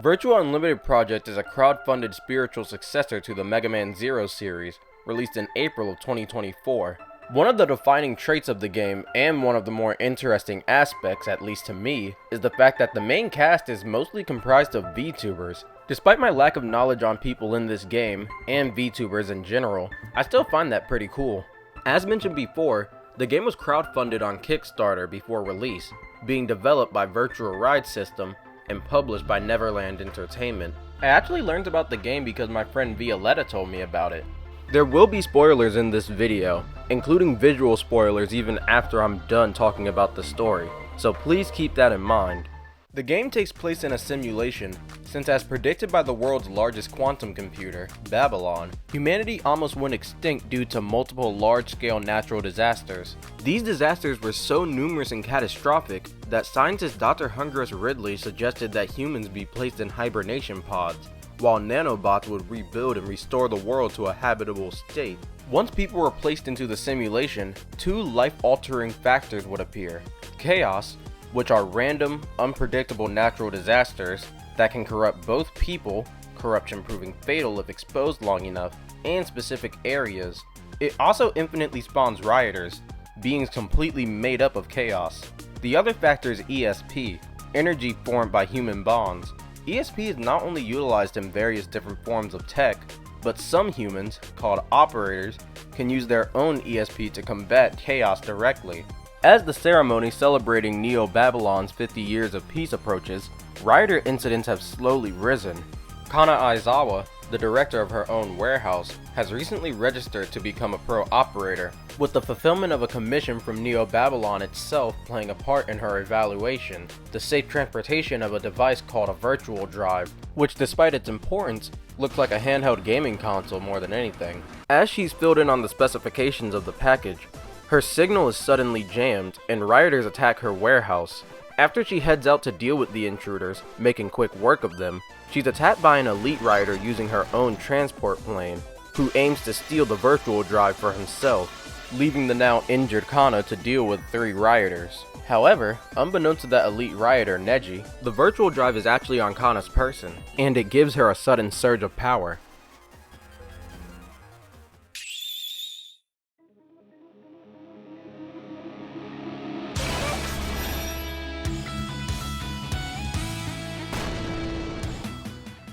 Virtua Unlimited Project is a crowd-funded spiritual successor to the Mega Man Zero series, released in April of 2024. One of the defining traits of the game, and one of the more interesting aspects, at least to me, is the fact that the main cast is mostly comprised of Vtubers. Despite my lack of knowledge on people in this game, and Vtubers in general, I still find that pretty cool. As mentioned before, the game was crowdfunded on Kickstarter before release, being developed by Virtua Ride System and published by Neverland Entertainment. I actually learned about the game because my friend Violetta told me about it. There will be spoilers in this video, including visual spoilers even after I'm done talking about the story, so please keep that in mind. The game takes place in a simulation, since as predicted by the world's largest quantum computer, Babylon, humanity almost went extinct due to multiple large-scale natural disasters. These disasters were so numerous and catastrophic that scientist Dr. Hungress Ridley suggested that humans be placed in hibernation pods, while nanobots would rebuild and restore the world to a habitable state. Once people were placed into the simulation, two life-altering factors would appear: chaos, which are random, unpredictable natural disasters that can corrupt both people, corruption proving fatal if exposed long enough, and specific areas. It also infinitely spawns rioters, beings completely made up of chaos. The other factor is ESP, energy formed by human bonds. ESP is not only utilized in various different forms of tech, but some humans, called operators, can use their own ESP to combat chaos directly. As the ceremony celebrating Neo-Babylon's 50 years of peace approaches, rioter incidents have slowly risen. Kana Aizawa, the director of her own warehouse, has recently registered to become a pro operator, with the fulfillment of a commission from Neo-Babylon itself playing a part in her evaluation, the safe transportation of a device called a virtual drive, which despite its importance, looks like a handheld gaming console more than anything. As she's filled in on the specifications of the package, her signal is suddenly jammed, and rioters attack her warehouse. After she heads out to deal with the intruders, making quick work of them, she's attacked by an elite rioter using her own transport plane, who aims to steal the virtual drive for himself, leaving the now injured Kana to deal with 3 rioters. However, unbeknownst to that elite rioter Neji, the virtual drive is actually on Kana's person, and it gives her a sudden surge of power.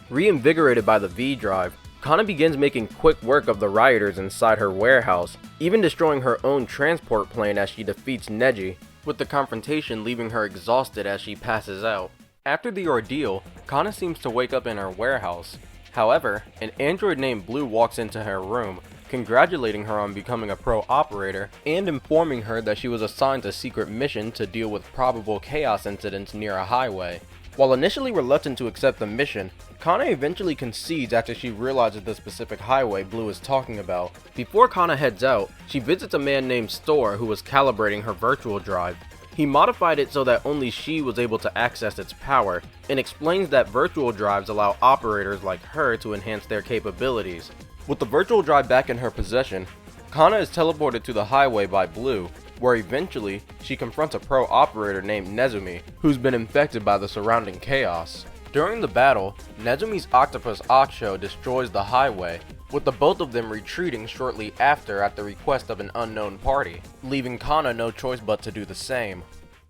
Reinvigorated by the V-Drive, Kana begins making quick work of the rioters inside her warehouse, even destroying her own transport plane as she defeats Neji, with the confrontation leaving her exhausted as she passes out. After the ordeal, Kana seems to wake up in her warehouse. However, an android named Blue walks into her room, congratulating her on becoming a pro operator, and informing her that she was assigned a secret mission to deal with probable chaos incidents near a highway. While initially reluctant to accept the mission, Kana eventually concedes after she realizes the specific highway Blue is talking about. Before Kana heads out, she visits a man named Store who was calibrating her virtual drive. He modified it so that only she was able to access its power, and explains that virtual drives allow operators like her to enhance their capabilities. With the virtual drive back in her possession, Kana is teleported to the highway by Blue, where eventually she confronts a pro operator named Nezumi, who's been infected by the surrounding chaos. During the battle, Nezumi's octopus Aksho destroys the highway, with the both of them retreating shortly after at the request of an unknown party, leaving Kana no choice but to do the same.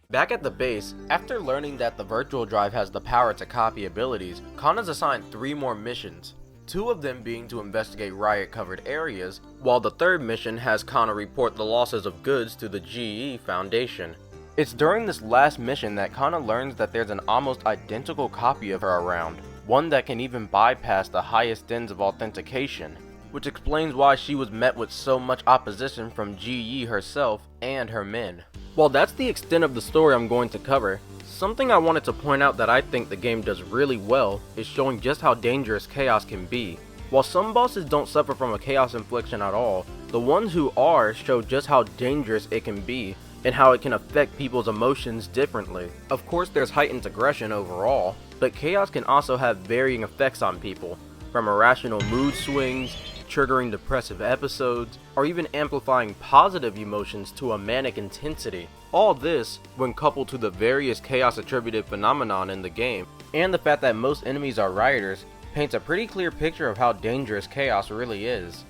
Back at the base, after learning that the virtual drive has the power to copy abilities, Kana's assigned 3 more missions. 2 of them being to investigate riot-covered areas, while the 3rd mission has Kana report the losses of goods to the GE Foundation. It's during this last mission that Kana learns that there's an almost identical copy of her around, one that can even bypass the highest ends of authentication, which explains why she was met with so much opposition from GE herself and her men. While that's the extent of the story I'm going to cover, something I wanted to point out that I think the game does really well is showing just how dangerous chaos can be. While some bosses don't suffer from a chaos infliction at all, the ones who are show just how dangerous it can be and how it can affect people's emotions differently. Of course, there's heightened aggression overall, but chaos can also have varying effects on people, from irrational mood swings, triggering depressive episodes, or even amplifying positive emotions to a manic intensity. All this, when coupled to the various chaos-attributed phenomenon in the game, and the fact that most enemies are rioters, paints a pretty clear picture of how dangerous chaos really is.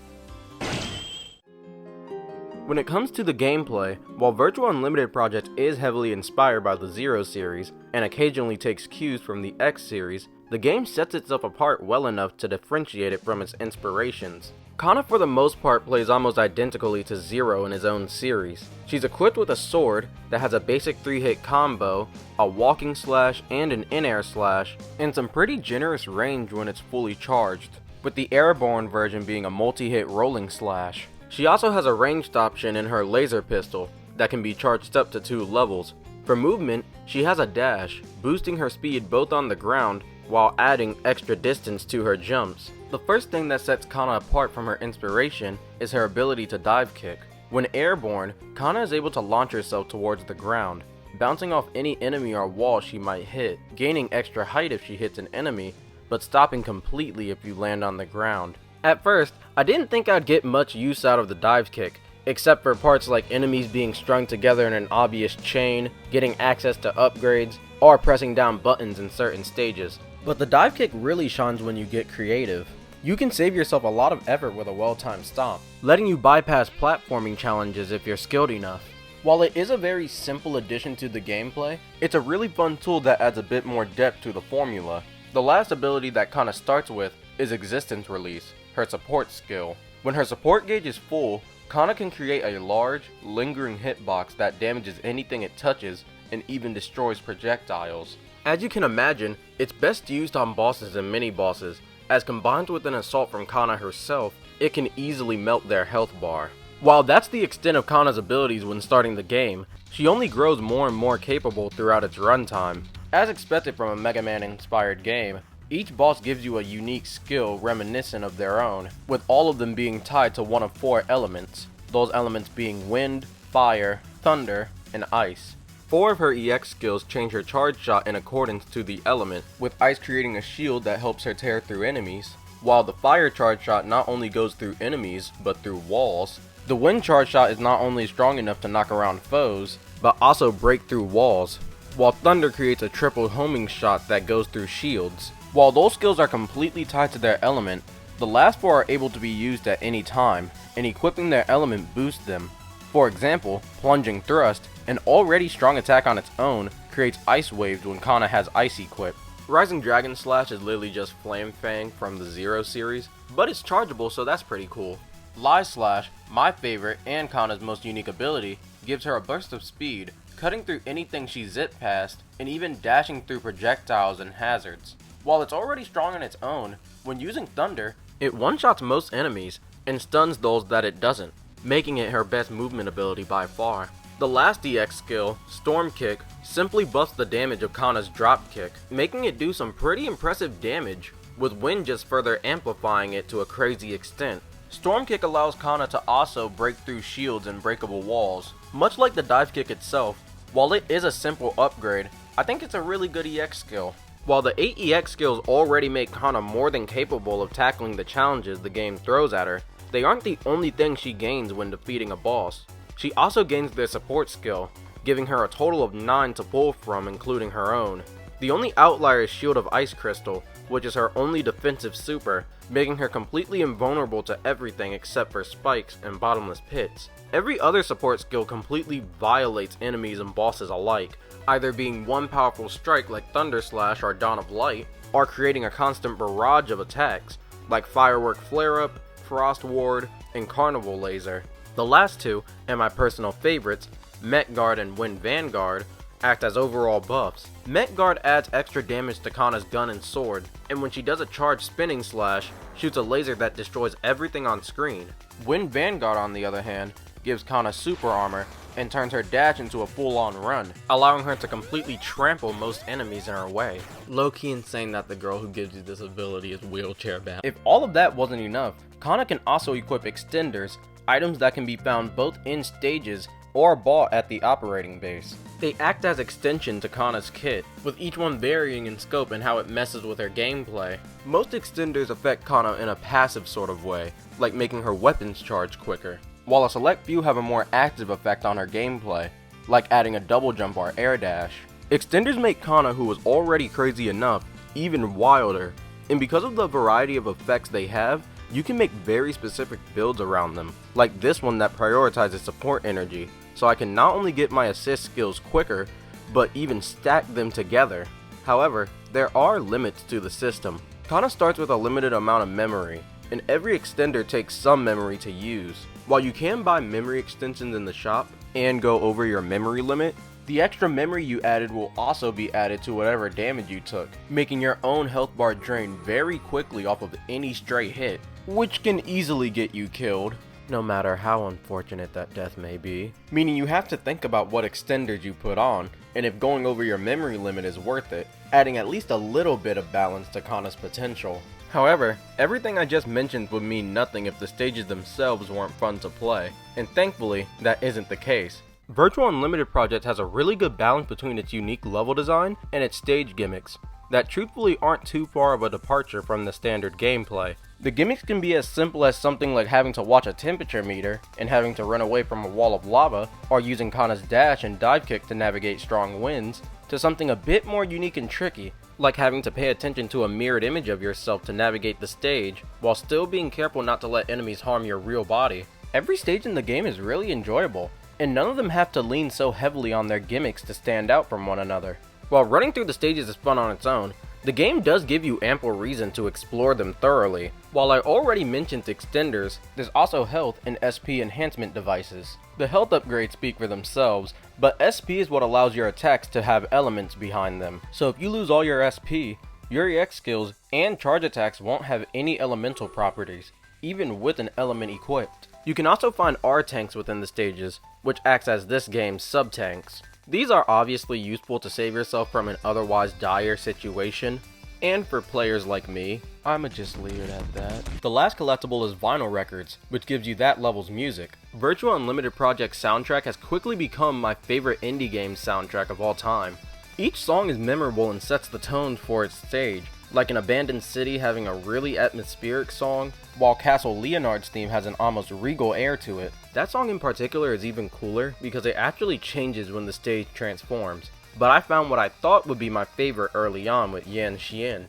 When it comes to the gameplay, while Virtua Unlimited Project is heavily inspired by the Zero series, and occasionally takes cues from the X series, the game sets itself apart well enough to differentiate it from its inspirations. Kana for the most part plays almost identically to Zero in his own series. She's equipped with a sword that has a basic 3-hit combo, a walking slash and an in-air slash, and some pretty generous range when it's fully charged, with the airborne version being a multi-hit rolling slash. She also has a ranged option in her laser pistol that can be charged up to 2 levels. For movement, she has a dash, boosting her speed both on the ground while adding extra distance to her jumps. The first thing that sets Kana apart from her inspiration is her ability to dive kick. When airborne, Kana is able to launch herself towards the ground, bouncing off any enemy or wall she might hit, gaining extra height if she hits an enemy, but stopping completely if you land on the ground. At first, I didn't think I'd get much use out of the dive kick, except for parts like enemies being strung together in an obvious chain, getting access to upgrades, or pressing down buttons in certain stages. But the dive kick really shines when you get creative. You can save yourself a lot of effort with a well-timed stomp, letting you bypass platforming challenges if you're skilled enough. While it is a very simple addition to the gameplay, it's a really fun tool that adds a bit more depth to the formula. The last ability that Kana starts with is Existence Release, her support skill. When her support gauge is full, Kana can create a large, lingering hitbox that damages anything it touches and even destroys projectiles. As you can imagine, it's best used on bosses and mini-bosses, as combined with an assault from Kana herself, it can easily melt their health bar. While that's the extent of Kana's abilities when starting the game, she only grows more and more capable throughout its runtime. As expected from a Mega Man inspired game, each boss gives you a unique skill reminiscent of their own, with all of them being tied to one of 4 elements, those elements being wind, fire, thunder, and ice. 4 of her EX skills change her charge shot in accordance to the element, with ice creating a shield that helps her tear through enemies, while the fire charge shot not only goes through enemies, but through walls. The wind charge shot is not only strong enough to knock around foes, but also break through walls, while thunder creates a triple homing shot that goes through shields. While those skills are completely tied to their element, the last 4 are able to be used at any time, and equipping their element boosts them. For example, Plunging Thrust, an already strong attack on its own, creates Ice Waves when Kana has Ice equipped. Rising Dragon Slash is literally just Flame Fang from the Zero series, but it's chargeable, so that's pretty cool. Lie Slash, my favorite and Kana's most unique ability, gives her a burst of speed, cutting through anything she zipped past, and even dashing through projectiles and hazards. While it's already strong on its own, when using Thunder, it one-shots most enemies and stuns those that it doesn't, making it her best movement ability by far. The last EX skill, Storm Kick, simply buffs the damage of Kana's drop kick, making it do some pretty impressive damage, with Wind just further amplifying it to a crazy extent. Storm Kick allows Kana to also break through shields and breakable walls. Much like the dive kick itself, while it is a simple upgrade, I think it's a really good EX skill. While the 8 EX skills already make Kana more than capable of tackling the challenges the game throws at her, they aren't the only thing she gains when defeating a boss. She also gains their support skill, giving her a total of 9 to pull from, including her own. The only outlier is Shield of Ice Crystal, which is her only defensive super, making her completely invulnerable to everything except for spikes and bottomless pits. Every other support skill completely violates enemies and bosses alike, either being one powerful strike like Thunder Slash or Dawn of Light, or creating a constant barrage of attacks, like Firework Flare-Up, Frost Ward, and Carnival Laser. The last 2, and my personal favorites, Met Guard and Wind Vanguard, act as overall buffs. Met Guard adds extra damage to Kana's gun and sword, and when she does a charged spinning slash, shoots a laser that destroys everything on screen. Wind Vanguard, on the other hand, gives Kana super armor and turns her dash into a full-on run, allowing her to completely trample most enemies in her way. Low-key insane that the girl who gives you this ability is wheelchair bound. If all of that wasn't enough, Kana can also equip extenders, items that can be found both in stages or bought at the operating base. They act as extension to Kana's kit, with each one varying in scope and how it messes with her gameplay. Most extenders affect Kana in a passive sort of way, like making her weapons charge quicker, while a select few have a more active effect on her gameplay, like adding a double jump or air dash. Extenders make Kana, who was already crazy enough, even wilder, and because of the variety of effects they have, you can make very specific builds around them, like this one that prioritizes support energy, so I can not only get my assist skills quicker, but even stack them together. However, there are limits to the system. Kana starts with a limited amount of memory, and every extender takes some memory to use. While you can buy memory extensions in the shop and go over your memory limit, the extra memory you added will also be added to whatever damage you took, making your own health bar drain very quickly off of any stray hit, which can easily get you killed, no matter how unfortunate that death may be. Meaning you have to think about what extenders you put on, and if going over your memory limit is worth it, adding at least a little bit of balance to Kana's potential. However, everything I just mentioned would mean nothing if the stages themselves weren't fun to play, and thankfully, that isn't the case. Virtua Unlimited Project has a really good balance between its unique level design and its stage gimmicks, that truthfully aren't too far of a departure from the standard gameplay. The gimmicks can be as simple as something like having to watch a temperature meter and having to run away from a wall of lava, or using Kana's dash and dive kick to navigate strong winds, to something a bit more unique and tricky, like having to pay attention to a mirrored image of yourself to navigate the stage, while still being careful not to let enemies harm your real body. Every stage in the game is really enjoyable, and none of them have to lean so heavily on their gimmicks to stand out from one another. While running through the stages is fun on its own, the game does give you ample reason to explore them thoroughly. While I already mentioned extenders, there's also health and SP enhancement devices. The health upgrades speak for themselves, but SP is what allows your attacks to have elements behind them. So if you lose all your SP, your EX skills and charge attacks won't have any elemental properties, even with an element equipped. You can also find R-tanks within the stages, which acts as this game's sub-tanks. These are obviously useful to save yourself from an otherwise dire situation, and for players like me, I'ma just leave it at that. The last collectible is vinyl records, which gives you that level's music. Virtua Unlimited Project's soundtrack has quickly become my favorite indie game soundtrack of all time. Each song is memorable and sets the tone for its stage, like an abandoned city having a really atmospheric song, while Castle Leonard's theme has an almost regal air to it. That song in particular is even cooler because it actually changes when the stage transforms, but I found what I thought would be my favorite early on with Yan Xian.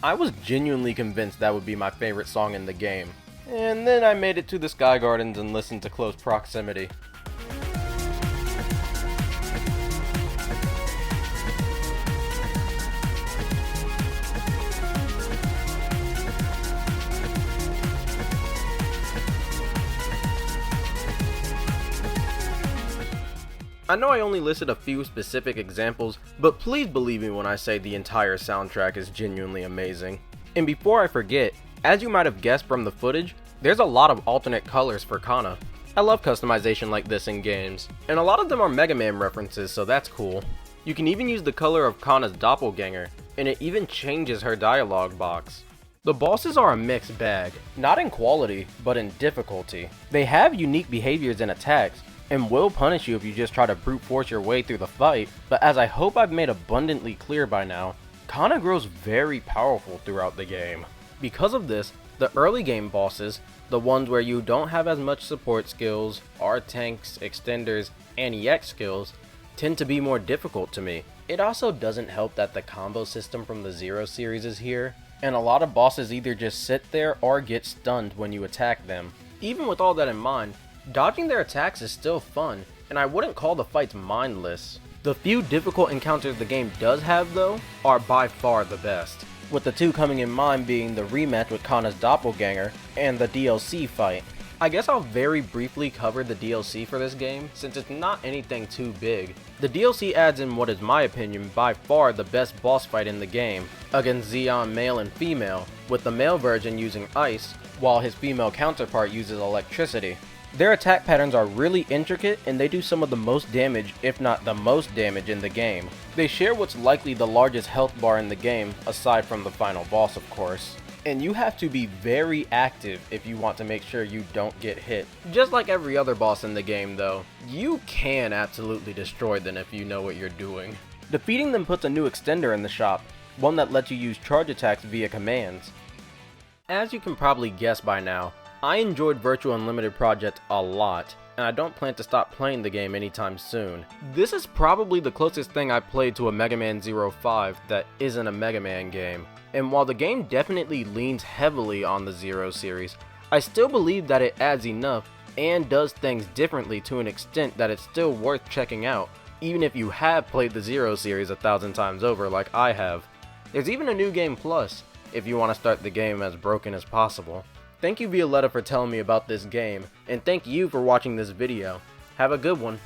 I was genuinely convinced that would be my favorite song in the game, and then I made it to the Sky Gardens and listened to Close Proximity. I know I only listed a few specific examples, but please believe me when I say the entire soundtrack is genuinely amazing. And before I forget, as you might have guessed from the footage, there's a lot of alternate colors for Kana. I love customization like this in games, and a lot of them are Mega Man references, so that's cool. You can even use the color of Kana's doppelganger, and it even changes her dialogue box. The bosses are a mixed bag, not in quality, but in difficulty. They have unique behaviors and attacks, and will punish you if you just try to brute force your way through the fight, but as I hope I've made abundantly clear by now, Kana grows very powerful throughout the game. Because of this, the early game bosses, the ones where you don't have as much support skills, R-tanks, extenders, and EX skills, tend to be more difficult to me. It also doesn't help that the combo system from the Zero series is here, and a lot of bosses either just sit there or get stunned when you attack them. Even with all that in mind, dodging their attacks is still fun, and I wouldn't call the fights mindless. The few difficult encounters the game does have though, are by far the best, with the two coming in mind being the rematch with Kana's doppelganger and the DLC fight. I guess I'll very briefly cover the DLC for this game, since it's not anything too big. The DLC adds in what is my opinion by far the best boss fight in the game, against Zeon male and female, with the male version using ice, while his female counterpart uses electricity. Their attack patterns are really intricate and they do some of the most damage, if not the most damage in the game. They share what's likely the largest health bar in the game, aside from the final boss of course. And you have to be very active if you want to make sure you don't get hit. Just like every other boss in the game though, you can absolutely destroy them if you know what you're doing. Defeating them puts a new extender in the shop, one that lets you use charge attacks via commands. As you can probably guess by now, I enjoyed Virtua Unlimited Project a lot, and I don't plan to stop playing the game anytime soon. This is probably the closest thing I've played to a Mega Man 05 that isn't a Mega Man game. And while the game definitely leans heavily on the Zero series, I still believe that it adds enough and does things differently to an extent that it's still worth checking out, even if you have played the Zero series 1,000 times over like I have. There's even a New Game Plus, if you want to start the game as broken as possible. Thank you Violetta for telling me about this game, and thank you for watching this video. Have a good one.